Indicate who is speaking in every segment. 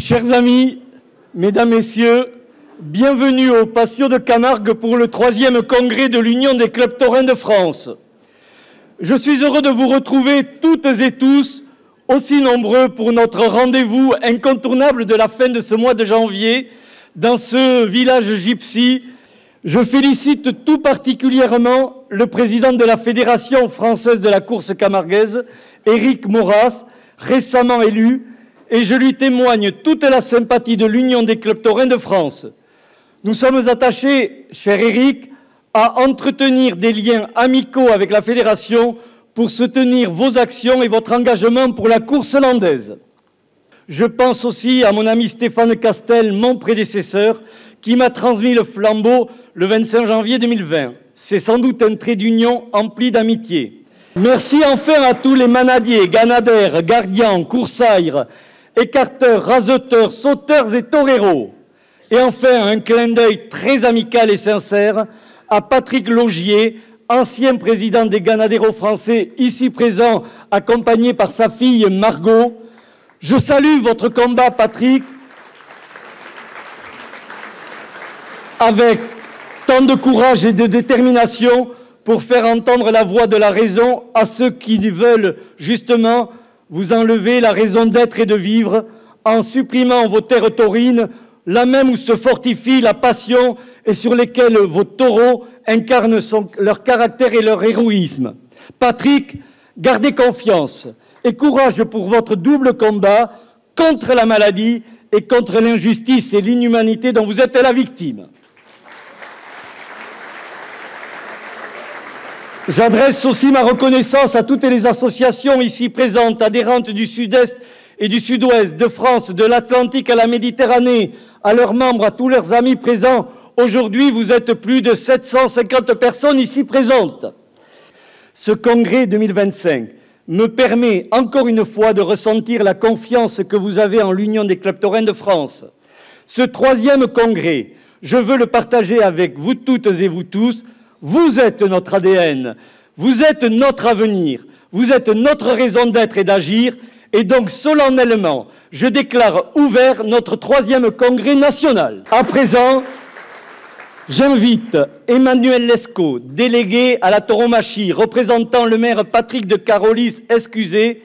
Speaker 1: Chers amis, mesdames, messieurs, bienvenue au Patio de Camargue pour le 3e congrès de l'Union des clubs taurins de France. Je suis heureux de vous retrouver toutes et tous, aussi nombreux pour notre rendez-vous incontournable de la fin de ce mois de janvier, dans ce village gypsy. Je félicite tout particulièrement le président de la Fédération française de la course camarguaise, Éric Maurras, récemment élu, et je lui témoigne toute la sympathie de l'Union des clubs taurins de France. Nous sommes attachés, cher Éric, à entretenir des liens amicaux avec la Fédération pour soutenir vos actions et votre engagement pour la course landaise. Je pense aussi à mon ami Stéphane Castel, mon prédécesseur, qui m'a transmis le flambeau le 25 janvier 2020. C'est sans doute un trait d'union empli d'amitié. Merci enfin à tous les manadiers, ganadères, gardiens, coursailles, écarteurs, raseteurs, sauteurs et toreros. Et enfin, un clin d'œil très amical et sincère à Patrick Logier, ancien président des Ganaderos français, ici présent, accompagné par sa fille Margot. Je salue votre combat, Patrick, avec tant de courage et de détermination pour faire entendre la voix de la raison à ceux qui veulent justement vous enlever la raison d'être et de vivre en supprimant vos terres taurines, là même où se fortifie la passion et sur lesquelles vos taureaux incarnent leur caractère et leur héroïsme. Patrick, gardez confiance et courage pour votre double combat contre la maladie et contre l'injustice et l'inhumanité dont vous êtes la victime. J'adresse aussi ma reconnaissance à toutes les associations ici présentes, adhérentes du Sud-Est et du Sud-Ouest, de France, de l'Atlantique à la Méditerranée, à leurs membres, à tous leurs amis présents. Aujourd'hui, vous êtes plus de 750 personnes ici présentes. Ce congrès 2025 me permet encore une fois de ressentir la confiance que vous avez en l'Union des clubs taurins de France. Ce 3e congrès, je veux le partager avec vous toutes et vous tous. Vous êtes notre ADN, vous êtes notre avenir, vous êtes notre raison d'être et d'agir, et donc solennellement, je déclare ouvert notre 3e congrès national. À présent, j'invite Emmanuel Lescaut, délégué à la tauromachie, représentant le maire Patrick de Carolis-Excusé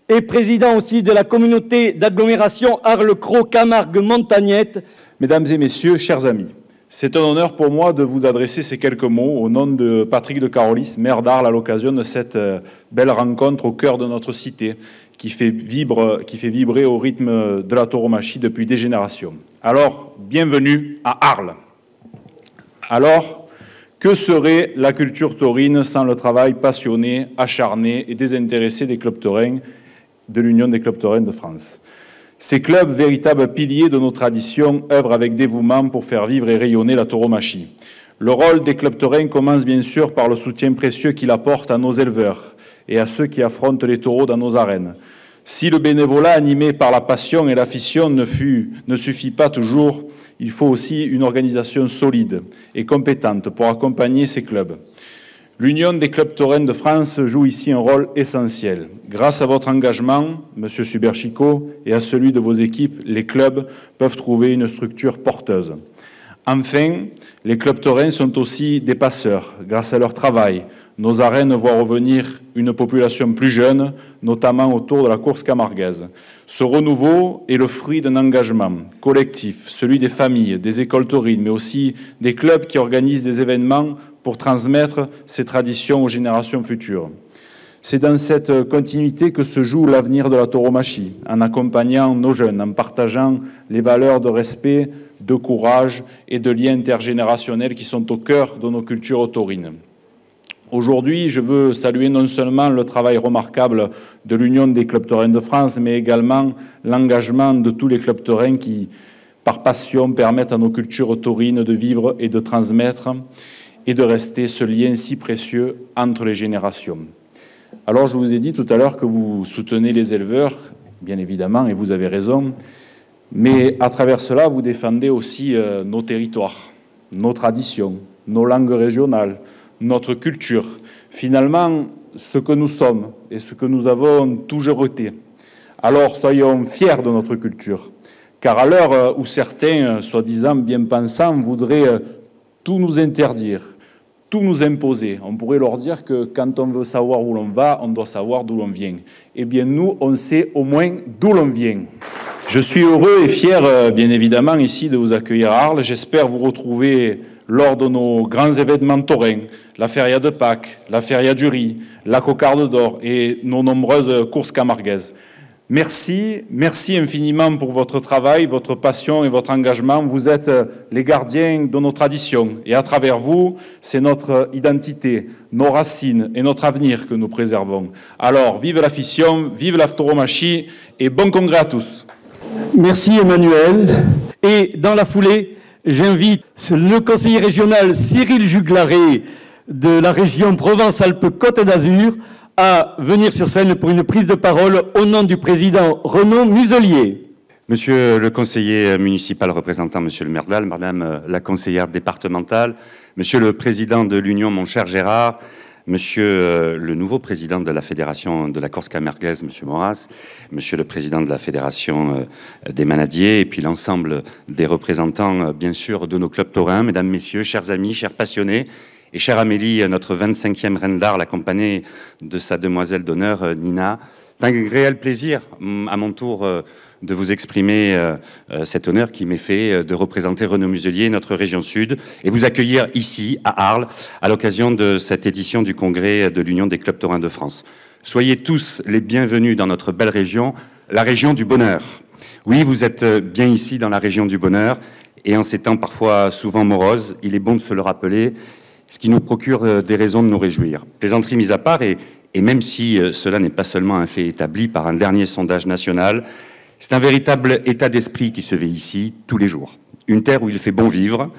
Speaker 1: et président aussi de la communauté d'agglomération Arles-Cros-Camargue-Montagnette.
Speaker 2: Mesdames et messieurs, chers amis, c'est un honneur pour moi de vous adresser ces quelques mots au nom de Patrick de Carolis, maire d'Arles, à l'occasion de cette belle rencontre au cœur de notre cité qui fait vibrer au rythme de la tauromachie depuis des générations. Alors, bienvenue à Arles. Alors, que serait la culture taurine sans le travail passionné, acharné et désintéressé des clubs taurins de l'Union des clubs taurins de France? Ces clubs, véritables piliers de nos traditions, œuvrent avec dévouement pour faire vivre et rayonner la tauromachie. Le rôle des clubs taurins commence bien sûr par le soutien précieux qu'ils apportent à nos éleveurs et à ceux qui affrontent les taureaux dans nos arènes. Si le bénévolat animé par la passion et l'affection ne suffit pas toujours, il faut aussi une organisation solide et compétente pour accompagner ces clubs. L'Union des clubs taurins de France joue ici un rôle essentiel. Grâce à votre engagement, Monsieur Suberchico, et à celui de vos équipes, les clubs peuvent trouver une structure porteuse. Enfin, les clubs taurins sont aussi des passeurs. Grâce à leur travail, nos arènes voient revenir une population plus jeune, notamment autour de la course camarguaise. Ce renouveau est le fruit d'un engagement collectif, celui des familles, des écoles taurines, mais aussi des clubs qui organisent des événements pour transmettre ces traditions aux générations futures. C'est dans cette continuité que se joue l'avenir de la tauromachie, en accompagnant nos jeunes, en partageant les valeurs de respect, de courage et de lien intergénérationnel qui sont au cœur de nos cultures taurines. Aujourd'hui, je veux saluer non seulement le travail remarquable de l'Union des clubs taurins de France, mais également l'engagement de tous les clubs taurins qui, par passion, permettent à nos cultures taurines de vivre et de transmettre et de rester ce lien si précieux entre les générations. Alors, je vous ai dit tout à l'heure que vous soutenez les éleveurs, bien évidemment, et vous avez raison, mais à travers cela, vous défendez aussi nos territoires, nos traditions, nos langues régionales, notre culture, finalement, ce que nous sommes et ce que nous avons toujours été. Alors, soyons fiers de notre culture. Car à l'heure où certains, soi-disant bien pensants, voudraient tout nous interdire, tout nous imposer, on pourrait leur dire que quand on veut savoir où l'on va, on doit savoir d'où l'on vient. Eh bien, nous, on sait au moins d'où l'on vient. Je suis heureux et fier, bien évidemment, ici de vous accueillir à Arles. J'espère vous retrouver lors de nos grands événements taurins, la Feria de Pâques, la Feria du Riz, la Cocarde d'Or et nos nombreuses courses camarguaises. Merci infiniment pour votre travail, votre passion et votre engagement. Vous êtes les gardiens de nos traditions et à travers vous, c'est notre identité, nos racines et notre avenir que nous préservons. Alors, vive la fission, vive la tauromachie et bon congrès à tous.
Speaker 1: Merci Emmanuel. Et dans la foulée, j'invite le conseiller régional Cyril Juglaré de la région Provence-Alpes-Côte d'Azur à venir sur scène pour une prise de parole au nom du président Renaud Muselier.
Speaker 3: Monsieur le conseiller municipal représentant Monsieur le maire d'Arles, Madame la conseillère départementale, Monsieur le président de l'Union, mon cher Gérard, Monsieur le nouveau président de la Fédération de la Corse camarguaise, Monsieur Maurras, Monsieur le président de la Fédération des Manadiers, et puis l'ensemble des représentants, bien sûr, de nos clubs taurins, Mesdames, Messieurs, chers amis, chers passionnés, et chère Amélie, notre 25e reine d'Arles, accompagnée de sa demoiselle d'honneur, Nina. C'est un réel plaisir, à mon tour, de vous exprimer cet honneur qui m'est fait de représenter Renaud Muselier, notre région sud, et vous accueillir ici, à Arles, à l'occasion de cette édition du congrès de l'Union des clubs taurins de France. Soyez tous les bienvenus dans notre belle région, la région du bonheur. Oui, vous êtes bien ici, dans la région du bonheur, et en ces temps parfois souvent moroses, il est bon de se le rappeler, ce qui nous procure des raisons de nous réjouir. Plaisanterie mise à part, et même si cela n'est pas seulement un fait établi par un dernier sondage national, c'est un véritable état d'esprit qui se vit ici tous les jours. Une terre où il fait bon vivre,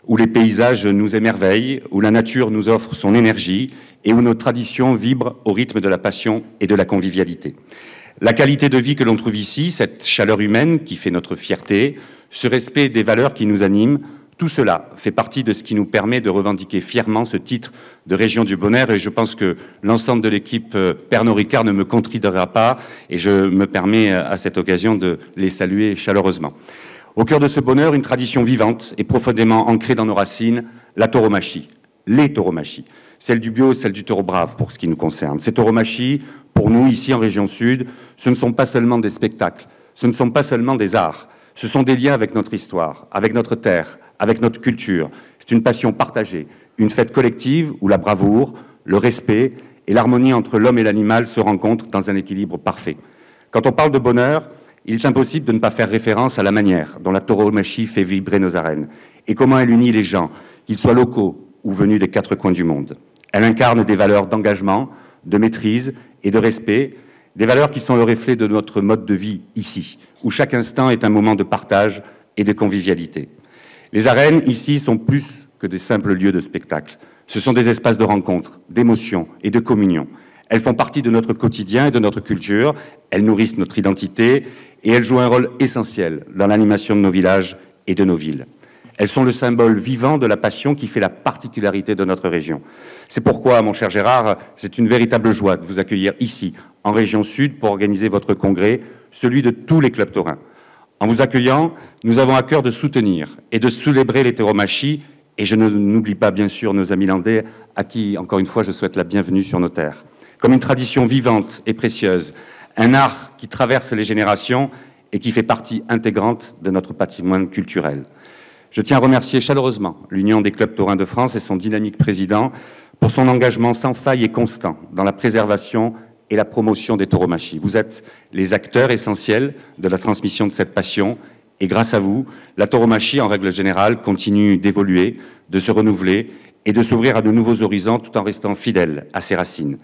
Speaker 3: où les paysages nous émerveillent, où la nature nous offre son énergie et où nos traditions vibrent au rythme de la passion et de la convivialité. La qualité de vie que l'on trouve ici, cette chaleur humaine qui fait notre fierté, ce respect des valeurs qui nous animent, tout cela fait partie de ce qui nous permet de revendiquer fièrement ce titre de région du bonheur et je pense que l'ensemble de l'équipe Pernod Ricard ne me contredira pas et je me permets à cette occasion de les saluer chaleureusement. Au cœur de ce bonheur, une tradition vivante et profondément ancrée dans nos racines, la tauromachie, les tauromachie, celle du bio, celle du taureau brave pour ce qui nous concerne. Ces tauromachie, pour nous ici en région sud, ce ne sont pas seulement des spectacles, ce ne sont pas seulement des arts, ce sont des liens avec notre histoire, avec notre terre, avec notre culture. C'est une passion partagée, une fête collective où la bravoure, le respect et l'harmonie entre l'homme et l'animal se rencontrent dans un équilibre parfait. Quand on parle de bonheur, il est impossible de ne pas faire référence à la manière dont la tauromachie fait vibrer nos arènes et comment elle unit les gens, qu'ils soient locaux ou venus des quatre coins du monde. Elle incarne des valeurs d'engagement, de maîtrise et de respect, des valeurs qui sont le reflet de notre mode de vie ici, où chaque instant est un moment de partage et de convivialité. Les arènes, ici, sont plus que des simples lieux de spectacle. Ce sont des espaces de rencontre, d'émotion et de communion. Elles font partie de notre quotidien et de notre culture, elles nourrissent notre identité et elles jouent un rôle essentiel dans l'animation de nos villages et de nos villes. Elles sont le symbole vivant de la passion qui fait la particularité de notre région. C'est pourquoi, mon cher Gérard, c'est une véritable joie de vous accueillir ici, en région sud, pour organiser votre congrès, celui de tous les clubs taurins. En vous accueillant, nous avons à cœur de soutenir et de célébrer les tauromachies, et je n'oublie pas bien sûr nos amis landais, à qui, encore une fois, je souhaite la bienvenue sur nos terres. Comme une tradition vivante et précieuse, un art qui traverse les générations et qui fait partie intégrante de notre patrimoine culturel. Je tiens à remercier chaleureusement l'Union des clubs taurins de France et son dynamique président pour son engagement sans faille et constant dans la préservation et la promotion des tauromachies. Vous êtes les acteurs essentiels de la transmission de cette passion et grâce à vous, la tauromachie, en règle générale, continue d'évoluer, de se renouveler et de s'ouvrir à de nouveaux horizons tout en restant fidèle à ses racines.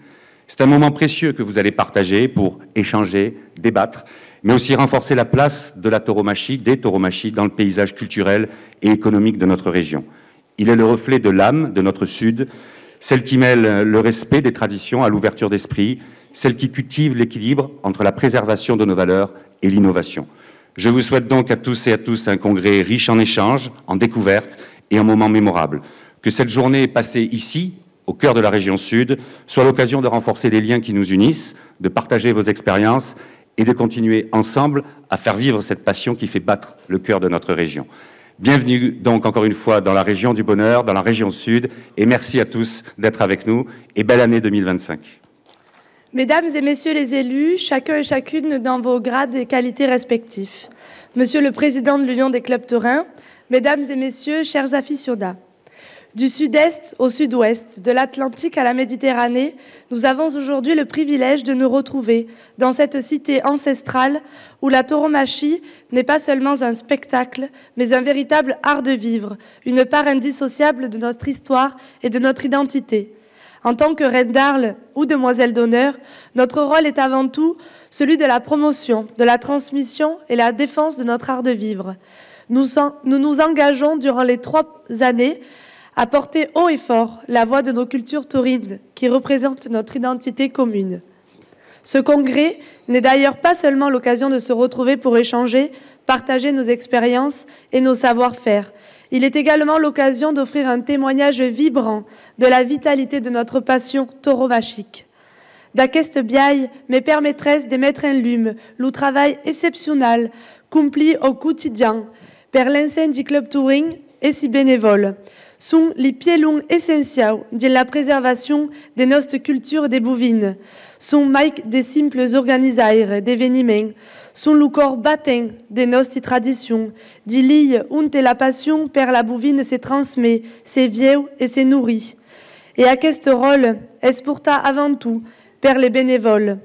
Speaker 3: C'est un moment précieux que vous allez partager pour échanger, débattre, mais aussi renforcer la place de la tauromachie, des tauromachies, dans le paysage culturel et économique de notre région. Il est le reflet de l'âme de notre Sud, celle qui mêle le respect des traditions à l'ouverture d'esprit, celle qui cultive l'équilibre entre la préservation de nos valeurs et l'innovation. Je vous souhaite donc à tous et à tous un congrès riche en échanges, en découvertes et en moments mémorables. Que cette journée passée ici, au cœur de la région sud, soit l'occasion de renforcer les liens qui nous unissent, de partager vos expériences et de continuer ensemble à faire vivre cette passion qui fait battre le cœur de notre région. Bienvenue donc encore une fois dans la région du bonheur, dans la région sud, et merci à tous d'être avec nous, et belle année 2025.
Speaker 4: Mesdames et messieurs les élus, chacun et chacune dans vos grades et qualités respectifs. Monsieur le Président de l'Union des clubs taurins, Mesdames et messieurs, chers aficionados, du sud-est au sud-ouest, de l'Atlantique à la Méditerranée, nous avons aujourd'hui le privilège de nous retrouver dans cette cité ancestrale où la tauromachie n'est pas seulement un spectacle, mais un véritable art de vivre, une part indissociable de notre histoire et de notre identité. En tant que reine d'Arles ou demoiselle d'honneur, notre rôle est avant tout celui de la promotion, de la transmission et la défense de notre art de vivre. Nous nous engageons durant les 3 années à porter haut et fort la voix de nos cultures taurines qui représentent notre identité commune. Ce congrès n'est d'ailleurs pas seulement l'occasion de se retrouver pour échanger, partager nos expériences et nos savoir-faire. Il est également l'occasion d'offrir un témoignage vibrant de la vitalité de notre passion tauromachique. D'aqueste biaille me permettrait de mettre en lume le travail exceptionnel accompli au quotidien per l'enseigne du club touring et si bénévole. Sont les pilons essentiels de la préservation de notre culture des bovines. Sont Mike des simples organisateurs d'événements. Sont le corps battant de notre tradition. Des liens où la passion per la bovine se transmet, se vieille et se nourrit. Et à ce rôle est pourtant avant tout per les bénévoles.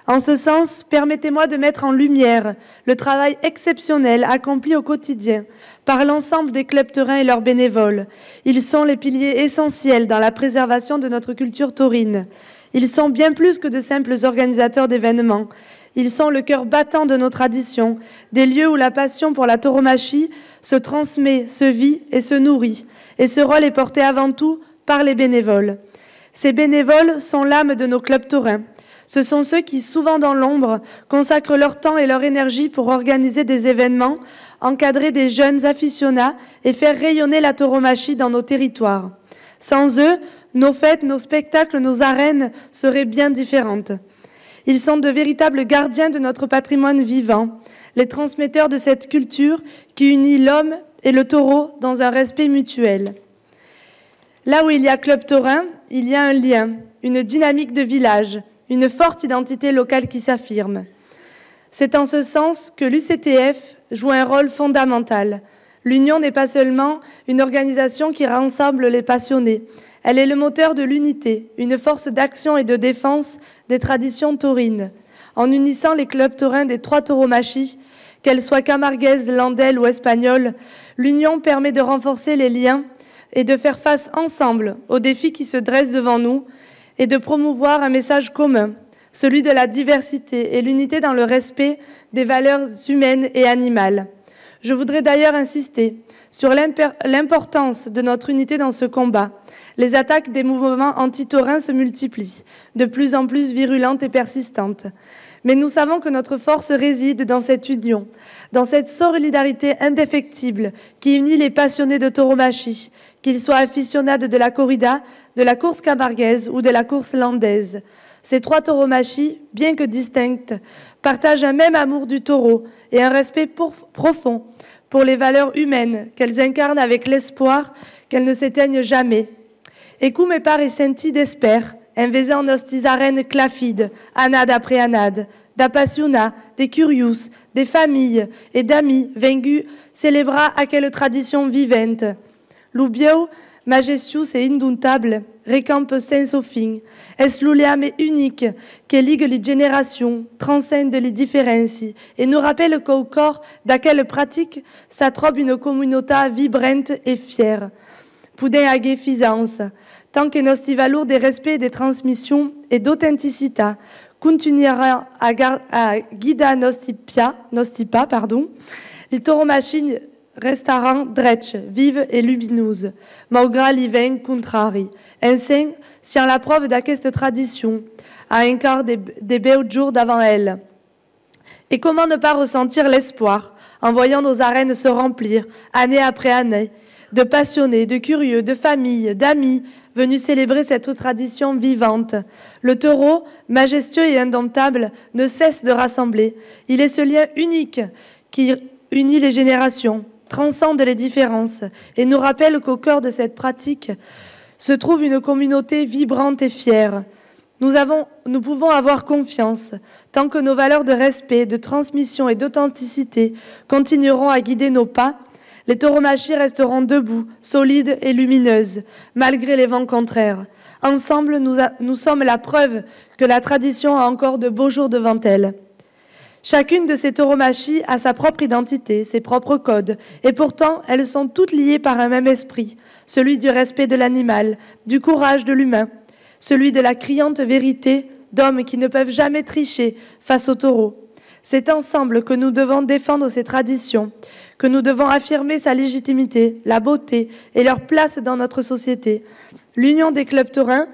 Speaker 4: En ce sens, permettez-moi de mettre en lumière le travail exceptionnel accompli au quotidien par l'ensemble des clubs taurins et leurs bénévoles. Ils sont les piliers essentiels dans la préservation de notre culture taurine. Ils sont bien plus que de simples organisateurs d'événements. Ils sont le cœur battant de nos traditions, des lieux où la passion pour la tauromachie se transmet, se vit et se nourrit. Et ce rôle est porté avant tout par les bénévoles. Ces bénévoles sont l'âme de nos clubs taurins. Ce sont ceux qui, souvent dans l'ombre, consacrent leur temps et leur énergie pour organiser des événements, encadrer des jeunes aficionats et faire rayonner la tauromachie dans nos territoires. Sans eux, nos fêtes, nos spectacles, nos arènes seraient bien différentes. Ils sont de véritables gardiens de notre patrimoine vivant, les transmetteurs de cette culture qui unit l'homme et le taureau dans un respect mutuel. Là où il y a club taurin, il y a un lien, une dynamique de village, une forte identité locale qui s'affirme. C'est en ce sens que l'UCTF joue un rôle fondamental. L'Union n'est pas seulement une organisation qui rassemble les passionnés. Elle est le moteur de l'unité, une force d'action et de défense des traditions taurines. En unissant les clubs taurins des 3 tauromachies, qu'elles soient camarguaises, landaises ou espagnoles, l'Union permet de renforcer les liens et de faire face ensemble aux défis qui se dressent devant nous et de promouvoir un message commun, celui de la diversité et l'unité dans le respect des valeurs humaines et animales. Je voudrais d'ailleurs insister sur l'importance de notre unité dans ce combat. Les attaques des mouvements anti-taurins se multiplient, de plus en plus virulentes et persistantes. Mais nous savons que notre force réside dans cette union, dans cette solidarité indéfectible qui unit les passionnés de tauromachie, qu'ils soient aficionados de la corrida, de la course camarguaise ou de la course landaise. Ces 3 tauromachies, bien que distinctes, partagent un même amour du taureau et un respect profond pour les valeurs humaines qu'elles incarnent avec l'espoir qu'elles ne s'éteignent jamais. Et cum me pare senti d'esper, envezant nostis arènes clafides, annade après annade, d'appassionats, des curious, des familles et d'amis venus célébrer à quelle tradition vivante. L'ubieu, majestueux et indomptable, récampe sans fin. Est l'uliame unique qui ligue les générations, transcende les différences et nous rappelle qu'au corps d'aquelle pratique s'attrope une communauté vibrante et fière. Poudin à guéfisance, tant que nostri valour des respects, des transmissions et d'authenticité continuera à guider nostri pas, les tauromachines resteront drettes, vives et lumineuses, malgré les vents contraires. Ainsi, si la preuve d'aqueste tradition a encore des beaux jours devant elle. Et comment ne pas ressentir l'espoir en voyant nos arènes se remplir, année après année, de passionnés, de curieux, de familles, d'amis, venus célébrer cette tradition vivante. Le taureau, majestueux et indomptable, ne cesse de rassembler. Il est ce lien unique qui unit les générations, transcende les différences et nous rappelle qu'au cœur de cette pratique se trouve une communauté vibrante et fière. Nous pouvons avoir confiance tant que nos valeurs de respect, de transmission et d'authenticité continueront à guider nos pas. Les tauromachie resteront debout, solides et lumineuses, malgré les vents contraires. Ensemble, nous sommes la preuve que la tradition a encore de beaux jours devant elle. Chacune de ces tauromachie a sa propre identité, ses propres codes, et pourtant, elles sont toutes liées par un même esprit, celui du respect de l'animal, du courage de l'humain, celui de la criante vérité d'hommes qui ne peuvent jamais tricher face au taureau. C'est ensemble que nous devons défendre ces traditions, que nous devons affirmer sa légitimité, la beauté et leur place dans notre société. L'Union des clubs taurins,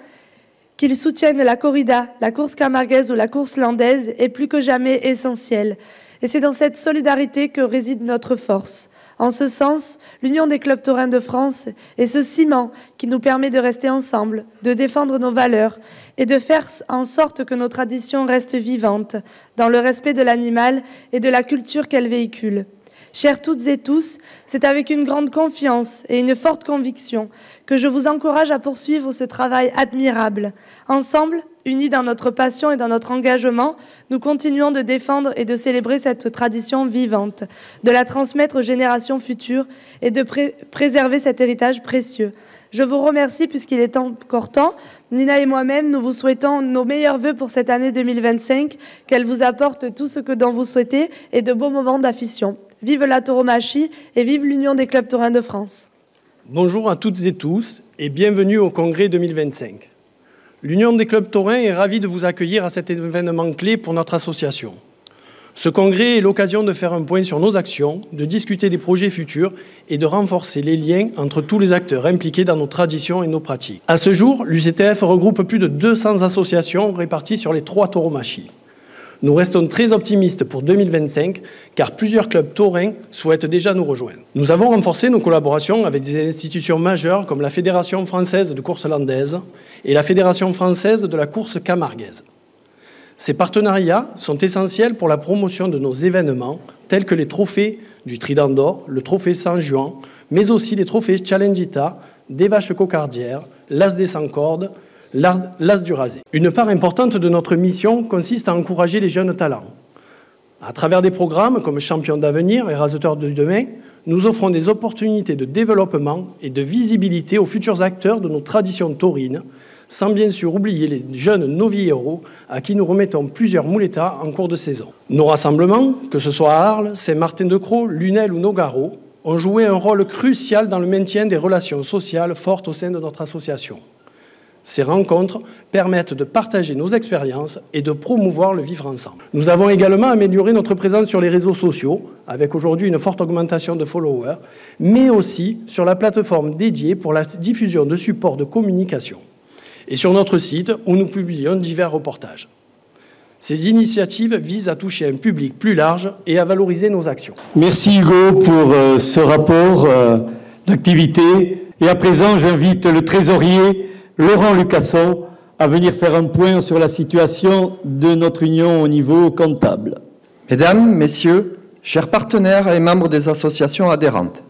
Speaker 4: qu'ils soutiennent la corrida, la course camarguaise ou la course landaise, est plus que jamais essentielle. Et c'est dans cette solidarité que réside notre force. En ce sens, l'Union des clubs taurins de France est ce ciment qui nous permet de rester ensemble, de défendre nos valeurs et de faire en sorte que nos traditions restent vivantes, dans le respect de l'animal et de la culture qu'elles véhiculent. Chères toutes et tous, c'est avec une grande confiance et une forte conviction que je vous encourage à poursuivre ce travail admirable. Ensemble, unis dans notre passion et dans notre engagement, nous continuons de défendre et de célébrer cette tradition vivante, de la transmettre aux générations futures et de préserver cet héritage précieux. Je vous remercie puisqu'il est encore temps. Nina et moi-même, nous vous souhaitons nos meilleurs vœux pour cette année 2025, qu'elle vous apporte tout ce que dont vous souhaitez et de beaux moments d'affition. Vive la tauromachie et vive l'Union des clubs taurins de France.
Speaker 1: Bonjour à toutes et tous et bienvenue au Congrès 2025. L'Union des clubs taurins est ravie de vous accueillir à cet événement clé pour notre association. Ce congrès est l'occasion de faire un point sur nos actions, de discuter des projets futurs et de renforcer les liens entre tous les acteurs impliqués dans nos traditions et nos pratiques. À ce jour, l'UCTF regroupe plus de 200 associations réparties sur les 3 tauromachie. Nous restons très optimistes pour 2025 car plusieurs clubs taurins souhaitent déjà nous rejoindre. Nous avons renforcé nos collaborations avec des institutions majeures comme la Fédération française de course landaise et la Fédération française de la course camarguaise. Ces partenariats sont essentiels pour la promotion de nos événements tels que les trophées du Trident d'Or, le trophée Saint-Juan, mais aussi les trophées Challengita, des vaches cocardières, l'As des 100 cordes, l'As du rasé. Une part importante de notre mission consiste à encourager les jeunes talents. À travers des programmes comme Champions d'avenir et Raseteurs de demain, nous offrons des opportunités de développement et de visibilité aux futurs acteurs de nos traditions taurines, sans bien sûr oublier les jeunes novilleros à qui nous remettons plusieurs moulettas en cours de saison. Nos rassemblements, que ce soit à Arles, Saint-Martin-de-Crau, Lunel ou Nogaro, ont joué un rôle crucial dans le maintien des relations sociales fortes au sein de notre association. Ces rencontres permettent de partager nos expériences et de promouvoir le vivre ensemble. Nous avons également amélioré notre présence sur les réseaux sociaux, avec aujourd'hui une forte augmentation de followers, mais aussi sur la plateforme dédiée pour la diffusion de supports de communication, et sur notre site où nous publions divers reportages. Ces initiatives visent à toucher un public plus large et à valoriser nos actions.
Speaker 5: Merci Hugo pour ce rapport d'activité. Et à présent, j'invite le trésorier Laurent Lucasson à venir faire un point sur la situation de notre union au niveau comptable.
Speaker 6: Mesdames, Messieurs, chers partenaires et membres des associations adhérentes,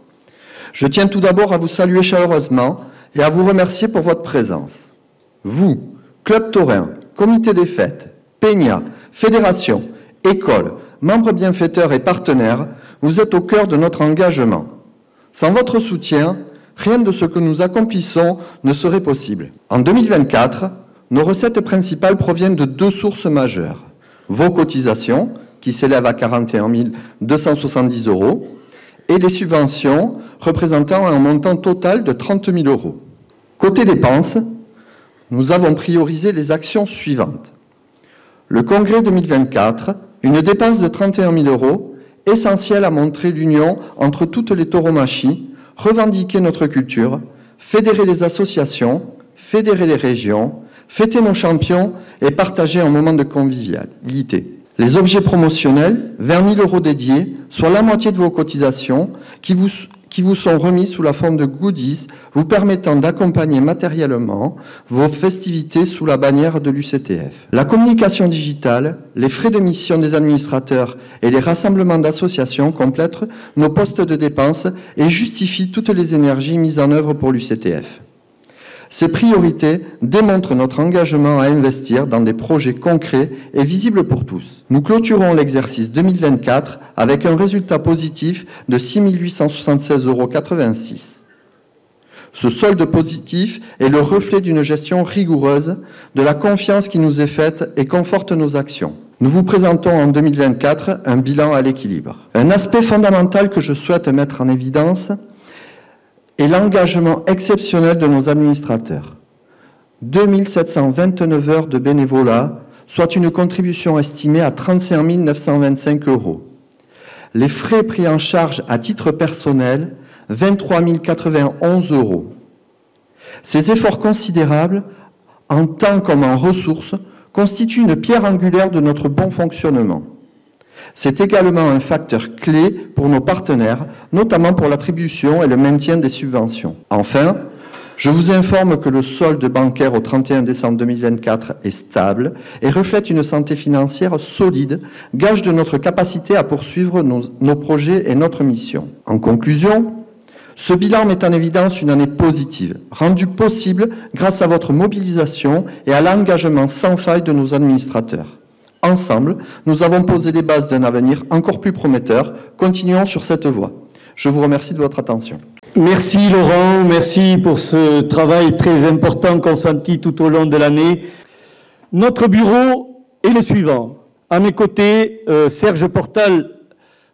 Speaker 6: je tiens tout d'abord à vous saluer chaleureusement et à vous remercier pour votre présence. Vous, Club Taurin, Comité des Fêtes, Peña, Fédération, École, membres bienfaiteurs et partenaires, vous êtes au cœur de notre engagement. Sans votre soutien, rien de ce que nous accomplissons ne serait possible. En 2024, nos recettes principales proviennent de 2 sources majeures. Vos cotisations, qui s'élèvent à 41 270 €, et les subventions, représentant un montant total de 30 000 €. Côté dépenses, nous avons priorisé les actions suivantes. Le Congrès 2024, une dépense de 31 000 €, essentielle à montrer l'union entre toutes les tauromachie, revendiquer notre culture, fédérer les associations, fédérer les régions, fêter nos champions et partager un moment de convivialité. Les objets promotionnels, 20 000 € dédiés, soit la moitié de vos cotisations, qui qui vous sont remis sous la forme de goodies vous permettant d'accompagner matériellement vos festivités sous la bannière de l'UCTF. La communication digitale, les frais de mission des administrateurs et les rassemblements d'associations complètent nos postes de dépenses et justifient toutes les énergies mises en œuvre pour l'UCTF. Ces priorités démontrent notre engagement à investir dans des projets concrets et visibles pour tous. Nous clôturons l'exercice 2024 avec un résultat positif de 6 876,86 €. Ce solde positif est le reflet d'une gestion rigoureuse, de la confiance qui nous est faite et conforte nos actions. Nous vous présentons en 2024 un bilan à l'équilibre. Un aspect fondamental que je souhaite mettre en évidence et l'engagement exceptionnel de nos administrateurs. 2729 heures de bénévolat, soit une contribution estimée à 35 925 €. Les frais pris en charge à titre personnel, 23 091 €. Ces efforts considérables, en temps comme en ressources, constituent une pierre angulaire de notre bon fonctionnement. C'est également un facteur clé pour nos partenaires, notamment pour l'attribution et le maintien des subventions. Enfin, je vous informe que le solde bancaire au 31 décembre 2024 est stable et reflète une santé financière solide, gage de notre capacité à poursuivre nos projets et notre mission. En conclusion, ce bilan met en évidence une année positive, rendue possible grâce à votre mobilisation et à l'engagement sans faille de nos administrateurs. Ensemble, nous avons posé les bases d'un avenir encore plus prometteur. Continuons sur cette voie. Je vous remercie de votre attention.
Speaker 5: Merci Laurent, merci pour ce travail très important consenti tout au long de l'année. Notre bureau est le suivant. À mes côtés, Serge Portal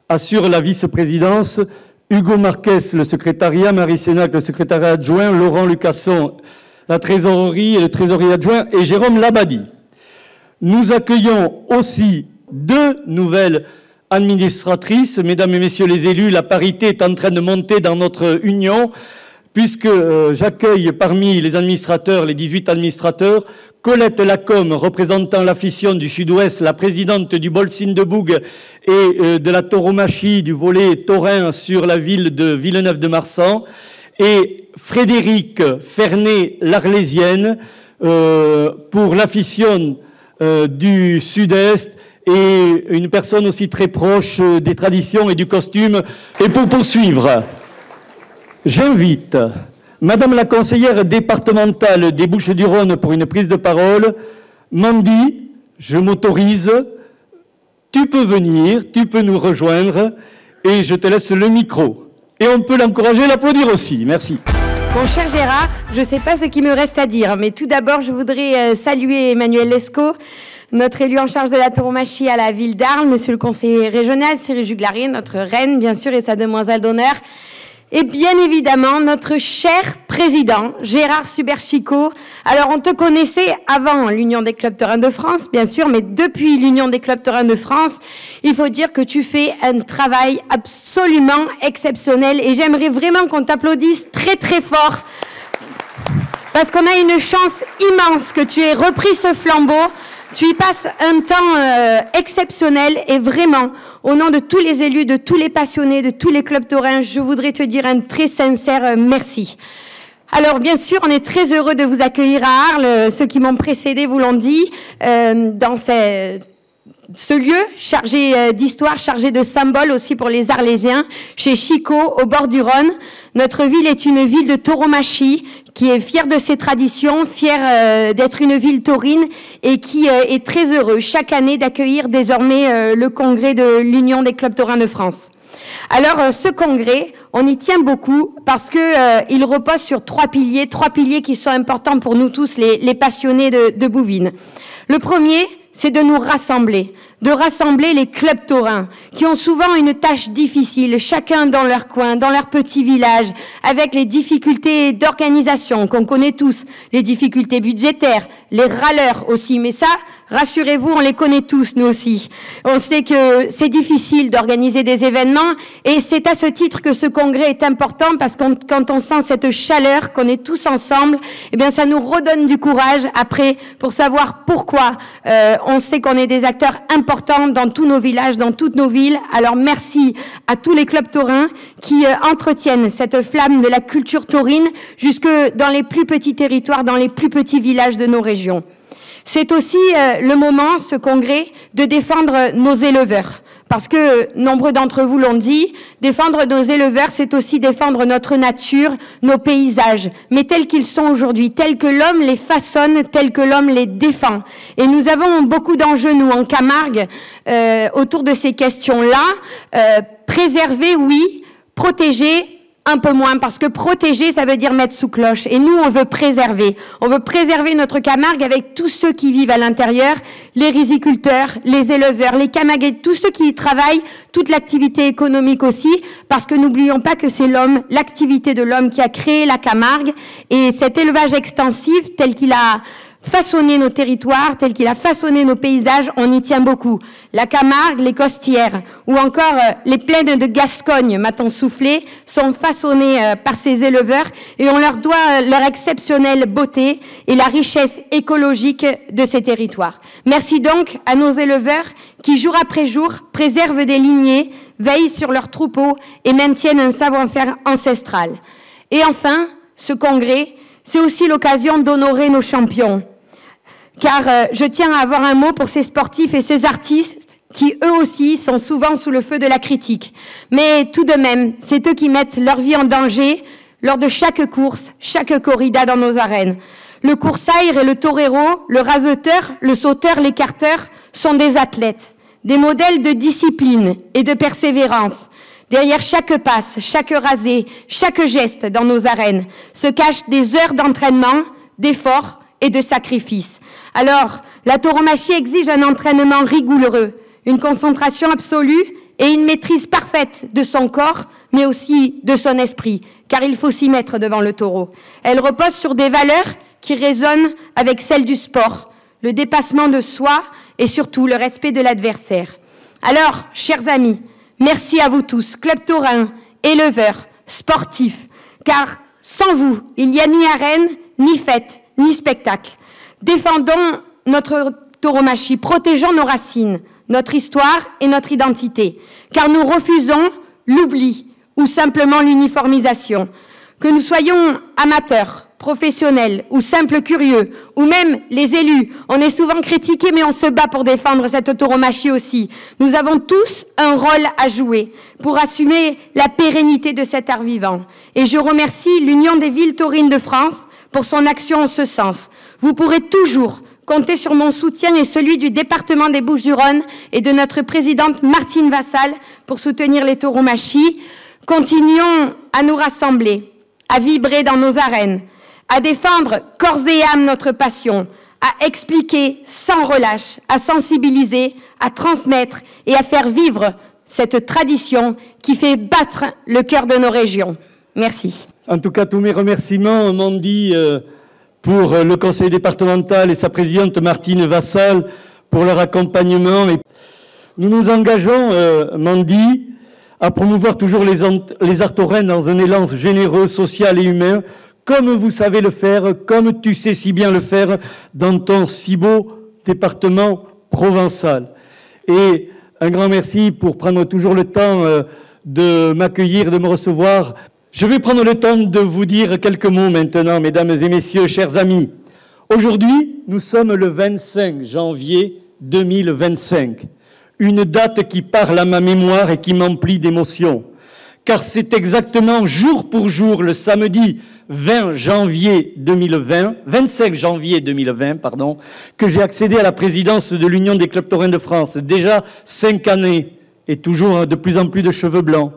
Speaker 5: assure la vice-présidence, Hugo Marquez, le secrétariat, Marie Sénac, le secrétariat adjoint, Laurent Lucasson, la trésorerie et le trésorier adjoint, et Jérôme Labadie. Nous accueillons aussi 2 nouvelles administratrices. Mesdames et messieurs les élus, la parité est en train de monter dans notre union, puisque j'accueille parmi les administrateurs, les 18 administrateurs, Colette Lacombe, représentant la fission du Sud-Ouest, la présidente du Bolsin de Boug et de la tauromachie du volet taurin sur la ville de Villeneuve-de-Marsan, et Frédéric Fernet-l'Arlésienne pour la fission du Sud-Est et une personne aussi très proche des traditions et du costume. Et pour poursuivre, j'invite Madame la conseillère départementale des Bouches-du-Rhône pour une prise de parole. Mandy, je m'autorise, tu peux venir, tu peux nous rejoindre et je te laisse le micro. Et on peut l'encourager, l'applaudir aussi. Merci.
Speaker 7: Mon cher Gérard, je ne sais pas ce qu'il me reste à dire, mais tout d'abord, je voudrais saluer Emmanuel Lescaut, notre élu en charge de la tauromachie à la ville d'Arles, monsieur le conseiller régional, Cyril Juglarien, notre reine, bien sûr, et sa demoiselle d'honneur, et bien évidemment, notre cher président, Gérard Suberchico. Alors, on te connaissait avant l'Union des clubs taurins de France, bien sûr, mais depuis l'Union des clubs taurins de France, il faut dire que tu fais un travail absolument exceptionnel et j'aimerais vraiment qu'on t'applaudisse très très fort parce qu'on a une chance immense que tu aies repris ce flambeau. Tu y passes un temps exceptionnel et vraiment, au nom de tous les élus, de tous les passionnés, de tous les clubs taurins, je voudrais te dire un très sincère merci. Alors, bien sûr, on est très heureux de vous accueillir à Arles. Ceux qui m'ont précédé vous l'ont dit, dans ce lieu chargé d'histoire, chargé de symboles aussi pour les Arlésiens, chez Chico, au bord du Rhône. Notre ville est une ville de tauromachie, qui est fière de ses traditions, fière d'être une ville taurine et qui est très heureux chaque année d'accueillir désormais le congrès de l'Union des clubs taurins de France. Alors ce congrès, on y tient beaucoup parce que il repose sur 3 piliers qui sont importants pour nous tous les passionnés de bouvines. Le premier, c'est de nous rassembler, de rassembler les clubs taurins qui ont souvent une tâche difficile, chacun dans leur coin, dans leur petit village, avec les difficultés d'organisation qu'on connaît tous, les difficultés budgétaires, les râleurs aussi, mais ça, rassurez-vous, on les connaît tous, nous aussi. On sait que c'est difficile d'organiser des événements et c'est à ce titre que ce congrès est important parce que quand on sent cette chaleur, qu'on est tous ensemble, eh bien, ça nous redonne du courage après pour savoir pourquoi on sait qu'on est des acteurs importants important dans tous nos villages, dans toutes nos villes. Alors merci à tous les clubs taurins qui entretiennent cette flamme de la culture taurine jusque dans les plus petits territoires, dans les plus petits villages de nos régions. C'est aussi le moment, ce congrès, de défendre nos éleveurs. Parce que, nombreux d'entre vous l'ont dit, défendre nos éleveurs, c'est aussi défendre notre nature, nos paysages, mais tels qu'ils sont aujourd'hui, tels que l'homme les façonne, tels que l'homme les défend. Et nous avons beaucoup d'enjeux, nous, en Camargue, autour de ces questions-là. Préserver, oui, protéger, un peu moins, parce que protéger, ça veut dire mettre sous cloche. Et nous, on veut préserver. On veut préserver notre Camargue avec tous ceux qui vivent à l'intérieur, les riziculteurs, les éleveurs, les Camarguais, tous ceux qui y travaillent, toute l'activité économique aussi, parce que n'oublions pas que c'est l'homme, l'activité de l'homme qui a créé la Camargue, et cet élevage extensif, tel qu'il a façonné nos territoires, tel qu'il a façonné nos paysages, on y tient beaucoup. La Camargue, les Costières, ou encore les plaines de Gascogne, m'a-t-on soufflé, sont façonnées par ces éleveurs et on leur doit leur exceptionnelle beauté et la richesse écologique de ces territoires. Merci donc à nos éleveurs qui, jour après jour, préservent des lignées, veillent sur leurs troupeaux et maintiennent un savoir-faire ancestral. Et enfin, ce congrès, c'est aussi l'occasion d'honorer nos champions. Car je tiens à avoir un mot pour ces sportifs et ces artistes qui, eux aussi, sont souvent sous le feu de la critique. Mais tout de même, c'est eux qui mettent leur vie en danger lors de chaque course, chaque corrida dans nos arènes. Le coursaire et le torero, le raseteur, le sauteur, l'écarteur sont des athlètes, des modèles de discipline et de persévérance. Derrière chaque passe, chaque rasé, chaque geste dans nos arènes se cachent des heures d'entraînement, d'efforts et de sacrifices. Alors, la tauromachie exige un entraînement rigoureux, une concentration absolue et une maîtrise parfaite de son corps, mais aussi de son esprit, car il faut s'y mettre devant le taureau. Elle repose sur des valeurs qui résonnent avec celles du sport, le dépassement de soi et surtout le respect de l'adversaire. Alors, chers amis, merci à vous tous, clubs taurins, éleveurs, sportifs, car sans vous, il n'y a ni arène, ni fête, ni spectacle. Défendons notre tauromachie, protégeons nos racines, notre histoire et notre identité, car nous refusons l'oubli ou simplement l'uniformisation. Que nous soyons amateurs, professionnels ou simples curieux, ou même les élus, on est souvent critiqués, mais on se bat pour défendre cette tauromachie aussi. Nous avons tous un rôle à jouer pour assumer la pérennité de cet art vivant. Et je remercie l'Union des villes taurines de France pour son action en ce sens. Vous pourrez toujours compter sur mon soutien et celui du département des Bouches-du-Rhône et de notre présidente Martine Vassal pour soutenir les tauromachies. Continuons à nous rassembler, à vibrer dans nos arènes, à défendre corps et âme notre passion, à expliquer sans relâche, à sensibiliser, à transmettre et à faire vivre cette tradition qui fait battre le cœur de nos régions. Merci.
Speaker 1: En tout cas, tous mes remerciements, Mandy, pour le conseil départemental et sa présidente Martine Vassal pour leur accompagnement. Et nous nous engageons, Mandy, à promouvoir toujours les arts taurins dans un élan généreux, social et humain, comme vous savez le faire, comme tu sais si bien le faire dans ton si beau département provençal. Et un grand merci pour prendre toujours le temps de m'accueillir, de me recevoir. Je vais prendre le temps de vous dire quelques mots maintenant, mesdames et messieurs, chers amis. Aujourd'hui, nous sommes le 25 janvier 2025. Une date qui parle à ma mémoire et qui m'emplit d'émotion. Car c'est exactement jour pour jour, le samedi 25 janvier 2020, que j'ai accédé à la présidence de l'Union des clubs taurins de France. Déjà 5 années et toujours de plus en plus de cheveux blancs.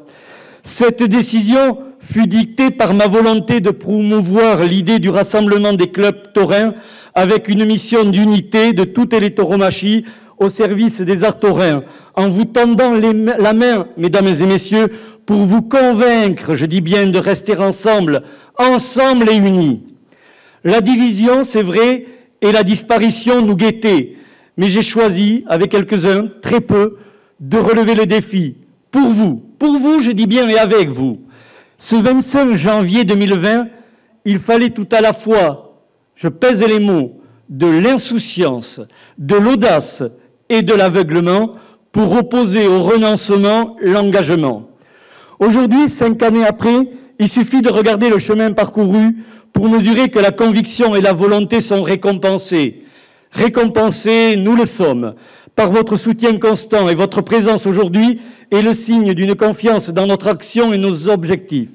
Speaker 1: Cette décision fut dictée par ma volonté de promouvoir l'idée du rassemblement des clubs taurins avec une mission d'unité de toutes les tauromachies au service des arts taurins, en vous tendant la main, mesdames et messieurs, pour vous convaincre, je dis bien, de rester ensemble et unis. La division, c'est vrai, et la disparition nous guettait, mais j'ai choisi, avec quelques-uns, très peu, de relever le défi. Pour vous, je dis bien, et avec vous. Ce 25 janvier 2020, il fallait tout à la fois, je pèse les mots, de l'insouciance, de l'audace et de l'aveuglement pour opposer au renoncement l'engagement. Aujourd'hui, 5 années après, il suffit de regarder le chemin parcouru pour mesurer que la conviction et la volonté sont récompensées. Récompensées, nous le sommes, par votre soutien constant et votre présence aujourd'hui est le signe d'une confiance dans notre action et nos objectifs.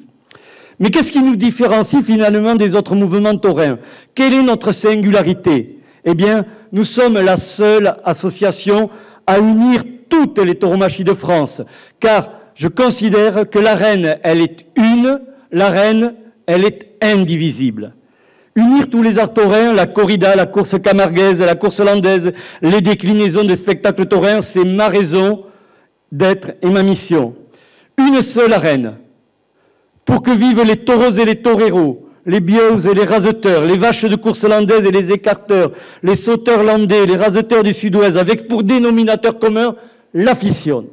Speaker 1: Mais qu'est-ce qui nous différencie finalement des autres mouvements taurins? Quelle est notre singularité? Eh bien, nous sommes la seule association à unir toutes les tauromachie de France, car je considère que l'arène, elle est une, l'arène, elle est indivisible. Unir tous les arts taurins, la corrida, la course camarguaise, la course landaise, les déclinaisons des spectacles taurins, c'est ma raison d'être et ma mission. Une seule arène, pour que vivent les taureaux et les toreros, les bios et les raseteurs, les vaches de course landaise et les écarteurs, les sauteurs landais, les raseteurs du sud-ouest, avec pour dénominateur commun l'afición.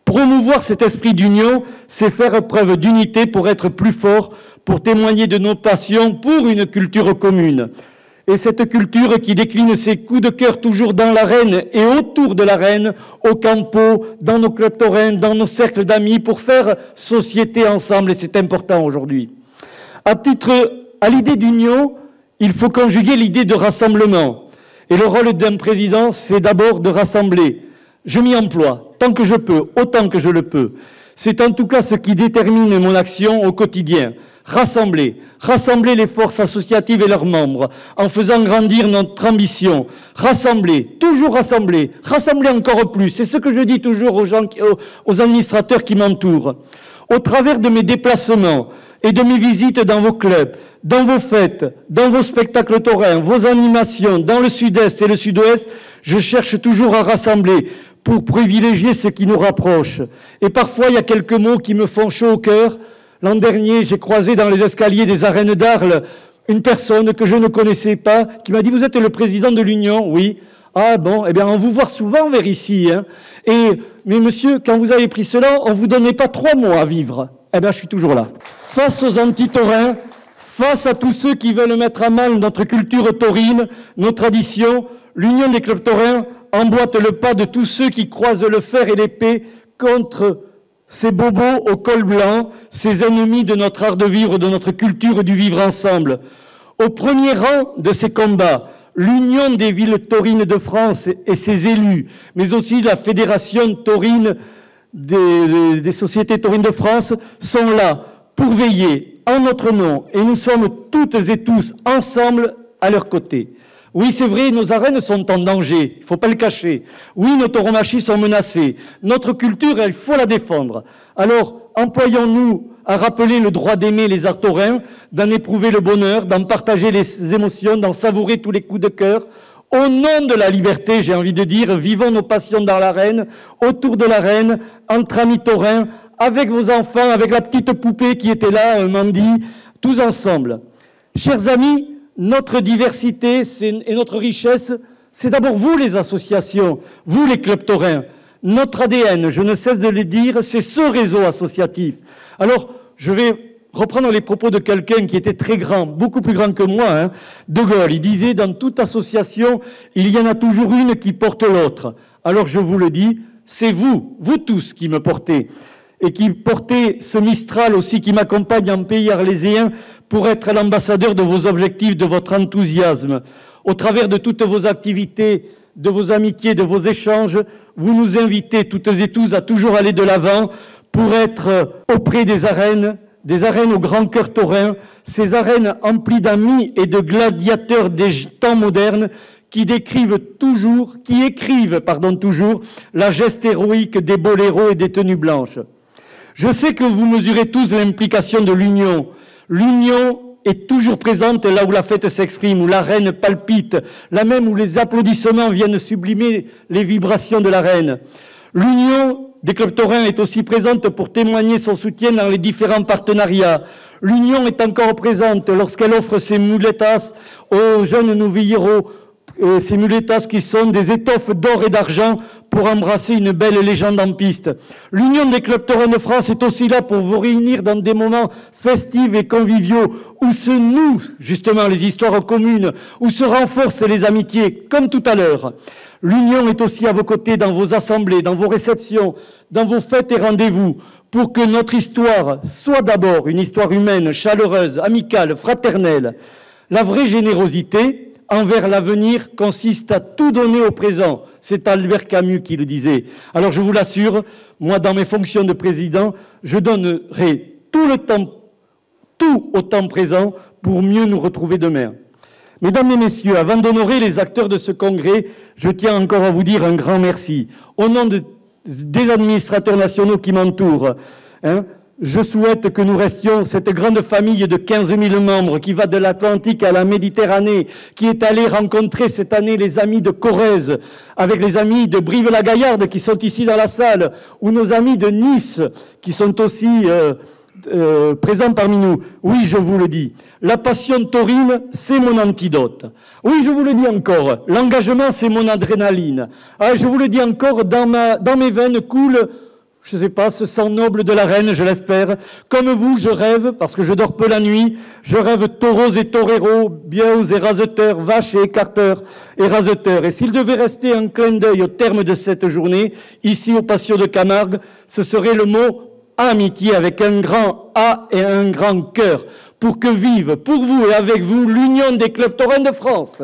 Speaker 1: Promouvoir cet esprit d'union, c'est faire preuve d'unité pour être plus fort, pour témoigner de nos passions pour une culture commune. Et cette culture qui décline ses coups de cœur toujours dans l'arène et autour de l'arène, au campo, dans nos clubs taurins, dans nos cercles d'amis, pour faire société ensemble, et c'est important aujourd'hui. À l'idée d'union, il faut conjuguer l'idée de rassemblement. Et le rôle d'un président, c'est d'abord de rassembler. Je m'y emploie, tant que je peux, autant que je le peux. C'est en tout cas ce qui détermine mon action au quotidien. Rassembler les forces associatives et leurs membres, en faisant grandir notre ambition. Rassembler, toujours rassembler encore plus. C'est ce que je dis toujours aux gens, aux administrateurs qui m'entourent. Au travers de mes déplacements et de mes visites dans vos clubs, dans vos fêtes, dans vos spectacles taurins, vos animations, dans le sud-est et le sud-ouest, je cherche toujours à rassembler pour privilégier ce qui nous rapproche. Et parfois, il y a quelques mots qui me font chaud au cœur. L'an dernier, j'ai croisé dans les escaliers des arènes d'Arles une personne que je ne connaissais pas, qui m'a dit « Vous êtes le président de l'Union ?» Oui. Ah bon, eh bien, on vous voit souvent vers ici. Hein. Mais monsieur, quand vous avez pris cela, on ne vous donnait pas 3 mois à vivre. Eh bien, je suis toujours là. Face aux anti-taurins, face à tous ceux qui veulent mettre à mal notre culture taurine, nos traditions, l'Union des clubs taurins emboîte le pas de tous ceux qui croisent le fer et l'épée contre ces bobos au col blanc, ces ennemis de notre art de vivre, de notre culture du vivre ensemble. Au premier rang de ces combats, l'Union des villes taurines de France et ses élus, mais aussi la Fédération taurine des sociétés taurines de France, sont là pour veiller en notre nom, et nous sommes toutes et tous ensemble à leur côté. Oui, c'est vrai, nos arènes sont en danger, il ne faut pas le cacher. Oui, nos tauromachie sont menacés. Notre culture, il faut la défendre. Alors, employons-nous à rappeler le droit d'aimer les arts taurins, d'en éprouver le bonheur, d'en partager les émotions, d'en savourer tous les coups de cœur. Au nom de la liberté, j'ai envie de dire, vivons nos passions dans l'arène, autour de l'arène, entre amis taurins, avec vos enfants, avec la petite poupée qui était là, Mandy, tous ensemble. Chers amis, notre diversité et notre richesse, c'est d'abord vous les associations, vous les clubs taurins. Notre ADN, je ne cesse de le dire, c'est ce réseau associatif. Alors, je vais reprendre les propos de quelqu'un qui était très grand, beaucoup plus grand que moi, hein, De Gaulle. Il disait, dans toute association, il y en a toujours une qui porte l'autre. Alors, je vous le dis, c'est vous tous qui me portez. Et qui portez ce Mistral aussi qui m'accompagne en pays arléséen pour être l'ambassadeur de vos objectifs, de votre enthousiasme. Au travers de toutes vos activités, de vos amitiés, de vos échanges, vous nous invitez toutes et tous à toujours aller de l'avant pour être auprès des arènes au grand cœur taurin, ces arènes emplies d'amis et de gladiateurs des temps modernes qui écrivent toujours la geste héroïque des boléros et des tenues blanches. Je sais que vous mesurez tous l'implication de l'Union. L'Union est toujours présente là où la fête s'exprime, où l'arène palpite, là même où les applaudissements viennent sublimer les vibrations de l'arène. L'Union des clubs taurins est aussi présente pour témoigner son soutien dans les différents partenariats. L'Union est encore présente lorsqu'elle offre ses muletas aux jeunes novilleros, ces muletas qui sont des étoffes d'or et d'argent pour embrasser une belle légende en piste. L'Union des clubs taurins de France est aussi là pour vous réunir dans des moments festifs et conviviaux où se nouent justement les histoires communes, où se renforcent les amitiés, comme tout à l'heure. L'Union est aussi à vos côtés dans vos assemblées, dans vos réceptions, dans vos fêtes et rendez-vous, pour que notre histoire soit d'abord une histoire humaine, chaleureuse, amicale, fraternelle. La vraie générosité envers l'avenir consiste à tout donner au présent. C'est Albert Camus qui le disait. Alors je vous l'assure, moi dans mes fonctions de président, je donnerai tout au temps présent pour mieux nous retrouver demain. Mesdames et messieurs, avant d'honorer les acteurs de ce congrès, je tiens encore à vous dire un grand merci. Au nom des administrateurs nationaux qui m'entourent, je souhaite que nous restions cette grande famille de 15 000 membres qui va de l'Atlantique à la Méditerranée, qui est allée rencontrer cette année les amis de Corrèze, avec les amis de Brive-la-Gaillarde qui sont ici dans la salle, ou nos amis de Nice qui sont aussi présents parmi nous. Oui, je vous le dis, la passion taurine, c'est mon antidote. Oui, je vous le dis encore, l'engagement, c'est mon adrénaline. Ah, je vous le dis encore, dans mes veines coule, je ne sais pas, ce sang noble de la reine, je l'espère. Comme vous, je rêve, parce que je dors peu la nuit, je rêve taureaux et toreros, biaus et raseteurs, vaches et écarteurs et raseteurs. Et s'il devait rester un clin d'œil au terme de cette journée, ici au patio de Camargue, ce serait le mot amitié avec un grand A et un grand cœur, pour que vive, pour vous et avec vous, l'Union des clubs taurins de France.